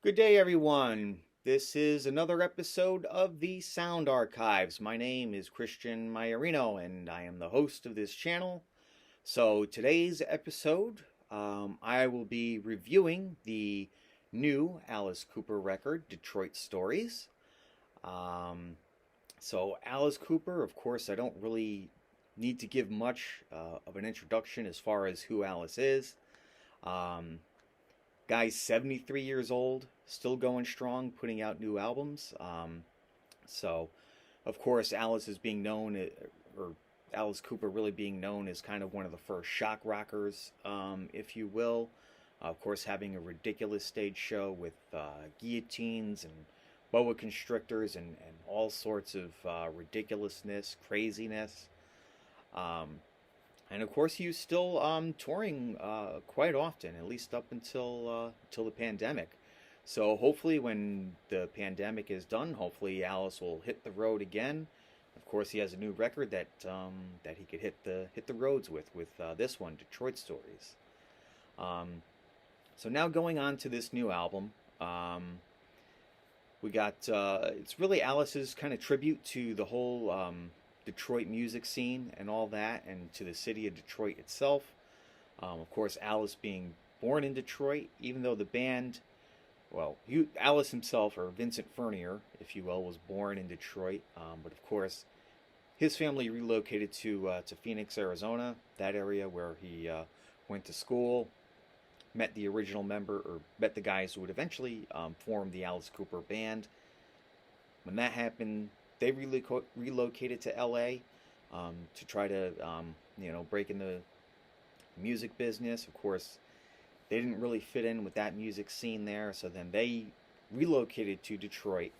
Good day, everyone. This is another episode of the Sound Archives. My name is Christian Maiorino, and I am the host of this channel. So, today's episode, I will be reviewing the new Alice Cooper record, Detroit Stories. Um, Alice Cooper, of course, I don't really need to give much of an introduction as far as who Alice is. Um, Guy's 73 years old, still going strong, putting out new albums. So, of course, Alice is being known, or Alice Cooper really being known as kind of one of the first shock rockers, if you will. Of course, having a ridiculous stage show with guillotines and boa constrictors and all sorts of ridiculousness, craziness. Um, and of course, he was still touring quite often, at least up until the pandemic. So hopefully, when the pandemic is done, hopefully Alice will hit the road again. Of course, he has a new record that he could hit the roads with this one, Detroit Stories. Um, so now going on to this new album, we got it's really Alice's kind of tribute to the whole Detroit music scene and all that, and to the city of Detroit itself. Of course, Alice being born in Detroit, even though the band, Alice himself, or Vincent Furnier, if you will, was born in Detroit. But of course, his family relocated to Phoenix, Arizona, that area where he went to school. Met the original member, or met the guys who would eventually form the Alice Cooper band. When that happened, they relocated to LA to try to, break in the music business. Of course, they didn't really fit in with that music scene there, so then they relocated to Detroit,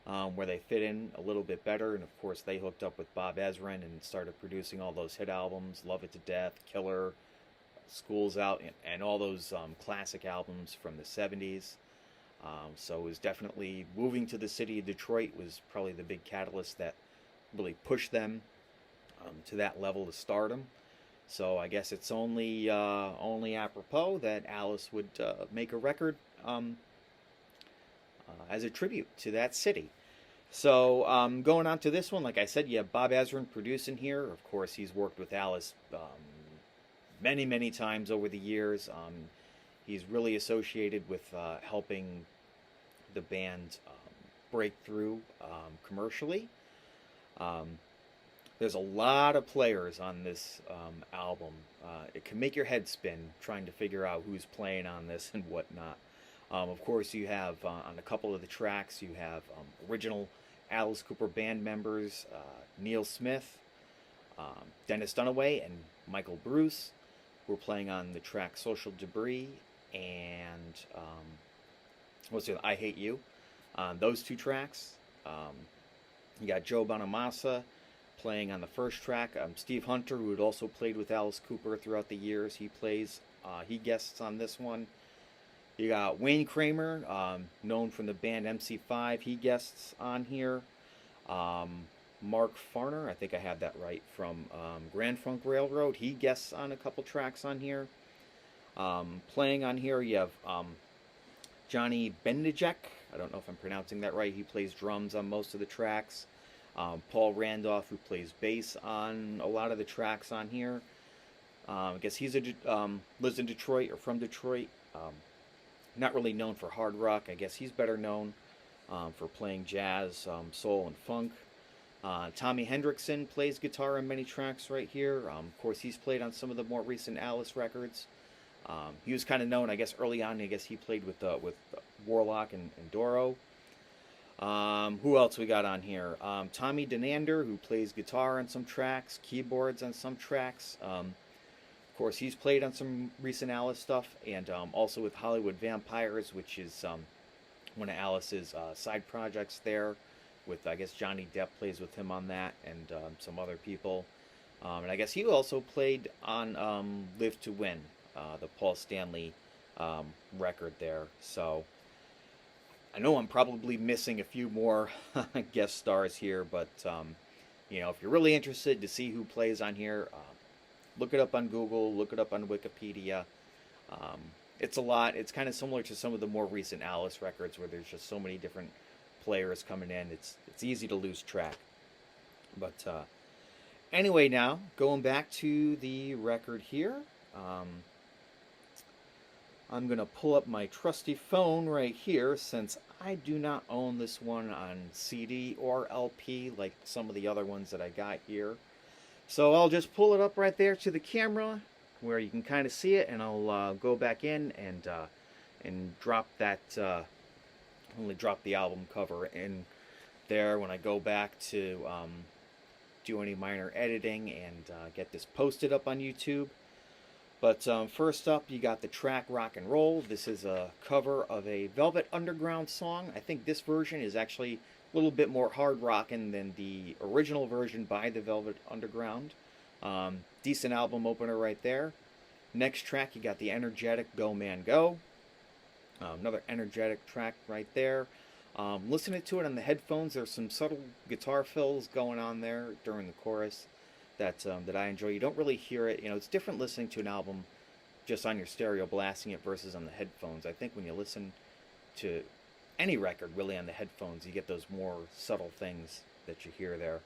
where they fit in a little bit better. And of course, they hooked up with Bob Ezrin and started producing all those hit albums, Love It to Death, Killer, School's Out, and all those classic albums from the 70s. So it was definitely moving to the city of Detroit was probably the big catalyst that really pushed them to that level of stardom. So I guess it's only apropos that Alice would make a record as a tribute to that city. So going on to this one, like I said, you have Bob Ezrin producing here. Of course, he's worked with Alice many times over the years. He's really associated with helping the band break through commercially. Um, there's a lot of players on this album. It can make your head spin trying to figure out who's playing on this and whatnot. Of course, you have on a couple of the tracks, you have original Alice Cooper band members, Neil Smith, Dennis Dunaway, and Michael Bruce, who are playing on the track Social Debris and what's it? I Hate You. Those two tracks. You got Joe Bonamassa playing on the first track. Steve Hunter, who had also played with Alice Cooper throughout the years, he guests on this one. You got Wayne Kramer, known from the band MC5. He guests on here. Mark Farner, I think I have that right, from Grand Funk Railroad. He guests on a couple tracks on here. Playing on here, you have Johnny Bendijek. I don't know if I'm pronouncing that right. He plays drums on most of the tracks. Paul Randolph, who plays bass on a lot of the tracks on here. I guess he's lives in Detroit or from Detroit. Not really known for hard rock. I guess he's better known for playing jazz, soul, and funk. Tommy Hendrickson plays guitar on many tracks right here. Of course, he's played on some of the more recent Alice records. He was kind of known, I guess, early on. I guess he played with Warlock and Doro. Who else we got on here? Tommy Denander, who plays guitar on some tracks, keyboards on some tracks. Of course, he's played on some recent Alice stuff, and also with Hollywood Vampires, which is one of Alice's side projects there. With, I guess, Johnny Depp plays with him on that, and some other people. And I guess he also played on Live to Win, the Paul Stanley record there. So I know I'm probably missing a few more guest stars here, but if you're really interested to see who plays on here, look it up on Google, look it up on Wikipedia. it's a lot. It's kind of similar to some of the more recent Alice records where there's just so many different players coming in. It's easy to lose track. But anyway, now going back to the record here. I'm going to pull up my trusty phone right here since I do not own this one on CD or LP like some of the other ones that I got here. So I'll just pull it up right there to the camera where you can kind of see it, and I'll go back in and drop that, only drop the album cover in there when I go back to do any minor editing and get this posted up on YouTube. But first up, you got the track Rock and Roll. This is a cover of a Velvet Underground song. I think this version is actually a little bit more hard rockin' than the original version by the Velvet Underground. Decent album opener right there. Next track, you got the energetic Go Man Go. Another energetic track right there. Listening to it on the headphones, there's some subtle guitar fills going on there during the chorus that I enjoy. You don't really hear it. It's different listening to an album just on your stereo blasting it versus on the headphones. I think when you listen to any record really on the headphones, you get those more subtle things that you hear there.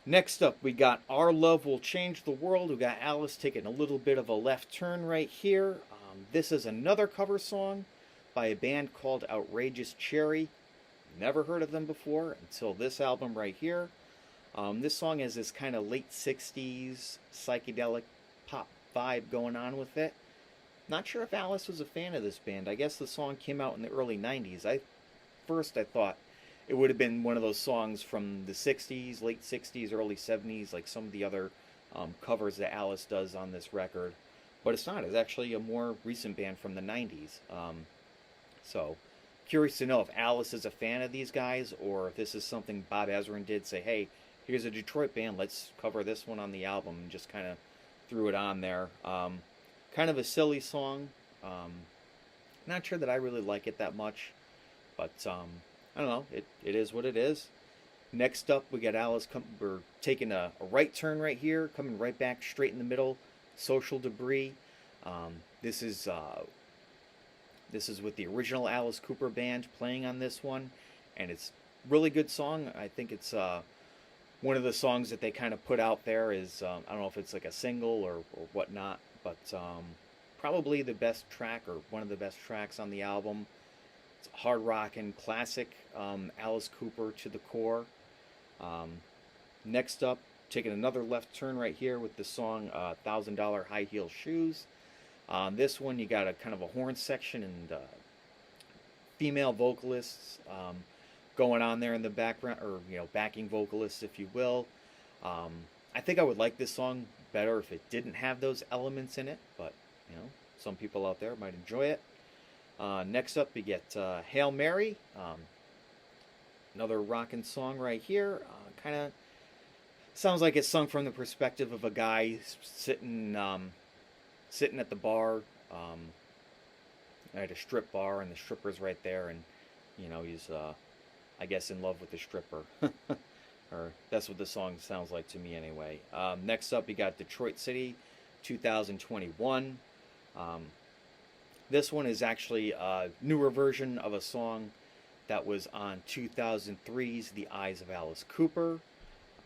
Next up, we got Our Love Will Change the World. We got Alice taking a little bit of a left turn right here. This is another cover song by a band called Outrageous Cherry. Never heard of them before until this album right here. This song has this kind of late 60s psychedelic pop vibe going on with it. Not sure if Alice was a fan of this band. I guess the song came out in the early 90s. I thought it would have been one of those songs from the 60s, late 60s, early 70s, like some of the other covers that Alice does on this record. But it's not. It's actually a more recent band from the 90s. So, curious to know if Alice is a fan of these guys, or if this is something Bob Ezrin did, say, hey, here's a Detroit band, let's cover this one on the album, and just kind of threw it on there. Kind of a silly song. Not sure that I really like it that much, but I don't know, it is what it is. Next up, we got Alice, we're taking a right turn right here, coming right back straight in the middle, Social Debris. This is with the original Alice Cooper band playing on this one, and it's a really good song. I think it's one of the songs that they kind of put out there is, I don't know if it's like a single or whatnot, but probably the best track or one of the best tracks on the album. It's a hard rockin' classic, Alice Cooper to the core. Next up, taking another left turn right here with the song $1,000 High Heel Shoes. On this one, you got a kind of a horn section and female vocalists going on there in the background, or backing vocalists, if you will. I think I would like this song better if it didn't have those elements in it, but some people out there might enjoy it. Next up, we get Hail Mary, another rockin' song right here. Kind of sounds like it's sung from the perspective of a guy sitting at the bar, at a strip bar, and the stripper's right there, and he's I guess in love with the stripper. Or that's what the song sounds like to me anyway. Next up, you got Detroit City 2021. This one is actually a newer version of a song that was on 2003's The Eyes of Alice Cooper.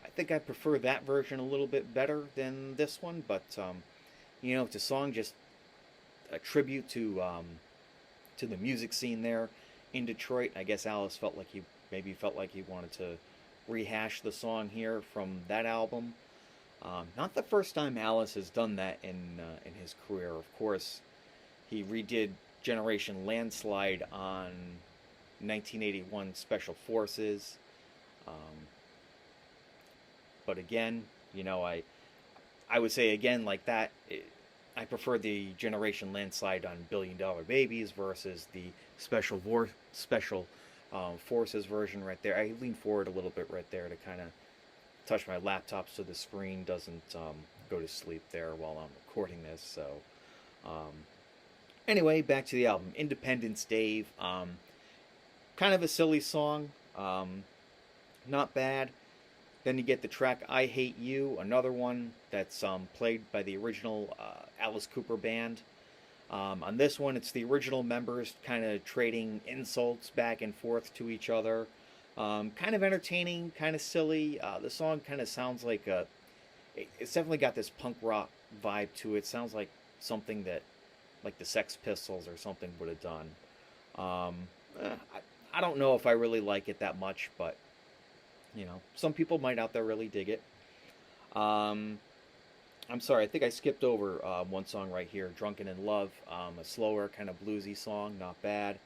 I think I prefer that version a little bit better than this one, but it's a song just a tribute to the music scene there in Detroit. I guess Alice felt like he wanted to rehash the song here from that album. Not the first time Alice has done that in his career. Of course, he redid Generation Landslide on 1981 Special Forces. But again, I would say again like that, I prefer the Generation Landslide on Billion Dollar Babies versus the Special Forces version right there. I lean forward a little bit right there to kind of touch my laptop so the screen doesn't go to sleep there while I'm recording this. So anyway, back to the album. Independence Dave. Kind of a silly song. Not bad. Then you get the track I Hate You, another one that's played by the original Alice Cooper band. On this one, it's the original members kind of trading insults back and forth to each other. Kind of entertaining, kind of silly. The song kind of sounds like it's definitely got this punk rock vibe to it. Sounds like something that like the Sex Pistols or something would have done. Um, I don't know if I really like it that much, but some people might out there really dig it. Um, I'm sorry, I think I skipped over one song right here, "Drunken in Love," a slower kind of bluesy song, not bad.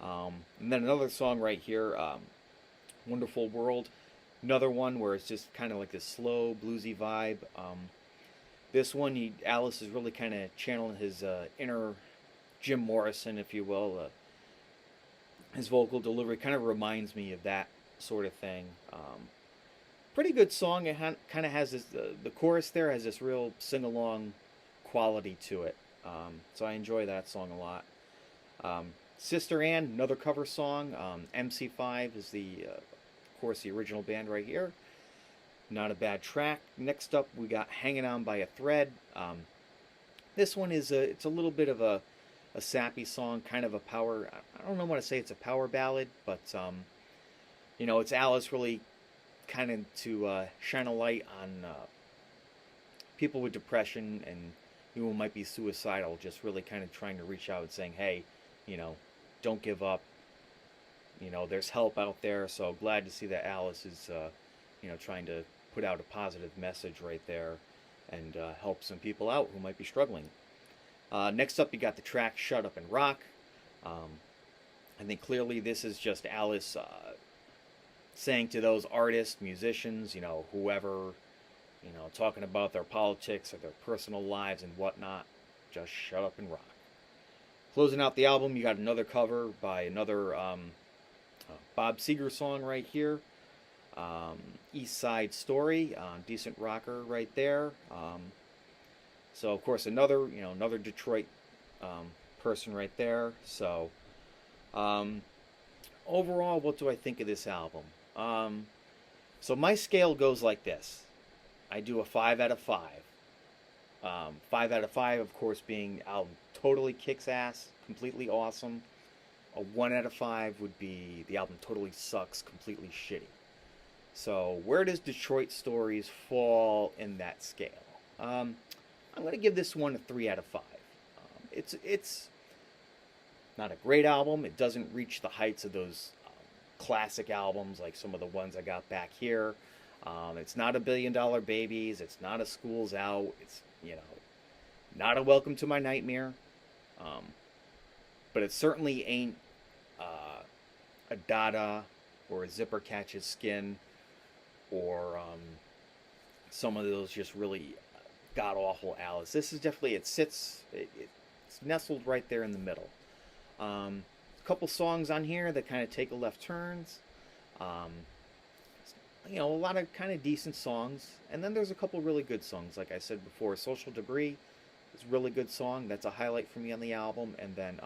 And then another song right here, "Wonderful World," another one where it's just kind of like this slow bluesy vibe. This one, Alice is really kind of channeling his inner Jim Morrison, if you will. His vocal delivery kind of reminds me of that sort of thing. Pretty good song. It kind of has this, the chorus there has this real sing-along quality to it. So I enjoy that song a lot. Sister Ann, another cover song. MC5 is of course, the original band right here. Not a bad track. Next up, we got "Hanging On by a Thread." This one it's a little bit of a sappy song, kind of a power. I don't know what to say. It's a power ballad, but it's Alice really kind of to shine a light on people with depression and who might be suicidal. Just really kind of trying to reach out and saying, "Hey, don't give up. There's help out there." So glad to see that Alice is, trying to put out a positive message right there and help some people out who might be struggling. Next up, you got the track "Shut Up and Rock." I think clearly this is just Alice saying to those artists, musicians, whoever, talking about their politics or their personal lives and whatnot, just shut up and rock. Closing out the album, you got another cover by another Bob Seger song right here. East Side Story, decent rocker right there. So of course another Detroit person right there. So overall, what do I think of this album? So my scale goes like this. I do a 5 out of 5. 5 out of 5, of course, being album totally kicks ass, completely awesome. A 1 out of 5 would be the album totally sucks, completely shitty. So where does Detroit Stories fall in that scale? I'm going to give this one a 3 out of 5. It's not a great album. It doesn't reach the heights of those classic albums like some of the ones I got back here. It's not a $1 Billion Babies. It's not a School's Out. It's, not a Welcome to My Nightmare. But it certainly ain't a Dada or a Zipper Catches Skin or some of those just really god-awful Alice. This is definitely, it's nestled right there in the middle. A couple songs on here that kind of take a left turns. A lot of kind of decent songs. And then there's a couple really good songs. Like I said before, Social Debris is a really good song. That's a highlight for me on the album. And then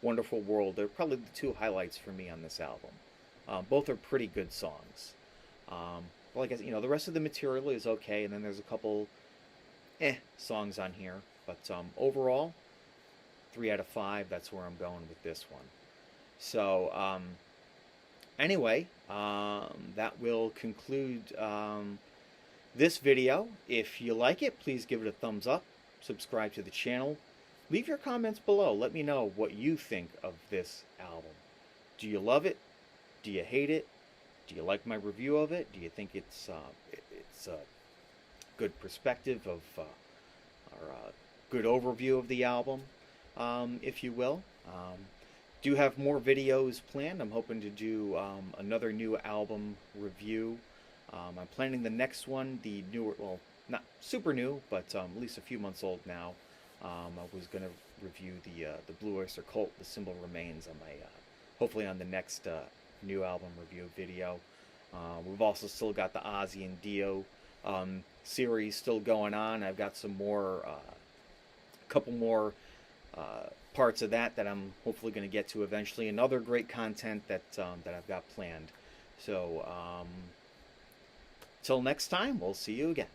Wonderful World. They're probably the two highlights for me on this album. Both are pretty good songs. Like I said, the rest of the material is okay. And then there's a couple songs on here. But overall, 3 out of 5. That's where I'm going with this one. So, anyway, that will conclude this video. If you like it, please give it a thumbs up. Subscribe to the channel. Leave your comments below. Let me know what you think of this album. Do you love it? Do you hate it? Do you like my review of it? Do you think it's a good perspective of or a good overview of the album, if you will? Do have more videos planned. I'm hoping to do another new album review. I'm planning the next one, the newer, well, not super new, but at least a few months old now. I was going to review the Blue Oyster Cult, The Symbol Remains, on my hopefully on the next new album review video. We've also still got the Ozzy and Dio series still going on. I've got some more, a couple more parts of that I'm hopefully going to get to eventually, and other great content that I've got planned. So till next time, we'll see you again.